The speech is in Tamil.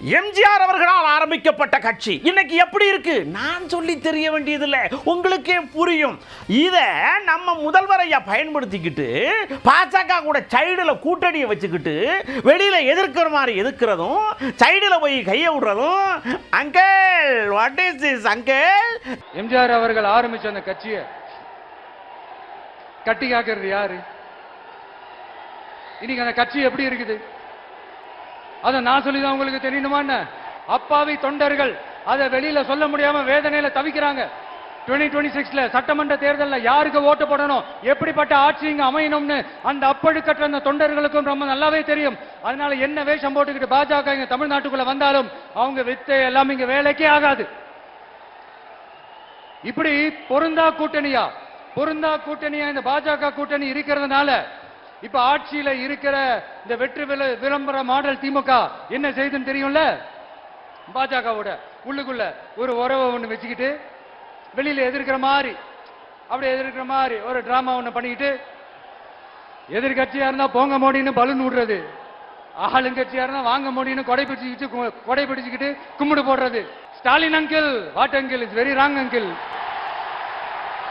எம்ஜிஆர் அவர்களால் ஆரம்பிக்கப்பட்ட கட்சி இன்னைக்கு எப்படி இருக்கு? நான் சொல்லி தெரிய வேண்டியதில்லை, உங்களுக்கே புரியும். இதை நம்ம முதல்வரையா பயன்படுத்திக்கிட்டு பாஜக கூட சைடுல கூட்டணியை வச்சுக்கிட்டு வெளியில எதிர்க்கிற மாதிரி எதிர்க்கிறதும் சைடுல போய் கையை விடுறதும். Uncle, what is this uncle? MGR அவர்கள் ஆரம்பிச்ச அந்த கட்சியை கட்டி காக்கிறது யாரு? இன்னைக்கு அந்த கட்சி எப்படி இருக்குது? அதை நான் சொல்லிதான் உங்களுக்கு தெரியணுமா? அப்பாவி தொண்டர்கள் அதை வெளியில சொல்ல முடியாம வேதனையில தவிக்கிறாங்க. 2026 சட்டமன்ற தேர்தலில் யாருக்கு ஓட்டு போடணும், எப்படிப்பட்ட ஆட்சி இங்க அமையணும்னு அந்த அப்பழுக்கற்ற அந்த தொண்டர்களுக்கும் ரொம்ப நல்லாவே தெரியும். அதனால என்ன வேஷம் போட்டுக்கிட்டு பாஜக இங்க தமிழ்நாட்டுக்குள்ள வந்தாலும் அவங்க வித்தை எல்லாம் இங்க வேலைக்கே ஆகாது. இப்படி பொருந்தா கூட்டணியா இந்த பாஜக கூட்டணி இருக்கிறதுனால இப்ப ஆட்சியில இருக்கிற இந்த வெற்றி விளம்பர மாடல் திமுக என்ன செய்துன்னு தெரியும்ல? பாஜகவோட உள்ளுக்குள்ள ஒரு உறவை ஒண்ணு வச்சுக்கிட்டு வெளியில எதிர்க்கிற மாதிரி ஒரு டிராமா ஒண்ணு பண்ணிக்கிட்டு, எதிர்கட்சியா இருந்தா போங்க மோடின்னு பலூன் விடுறது, ஆளுங்கட்சியா இருந்தா வாங்க மோடின்னு கொடை பிடிச்சுக்கிட்டு கும்பிடு போடுறது. Stalin uncle, what uncle, is very wrong uncle.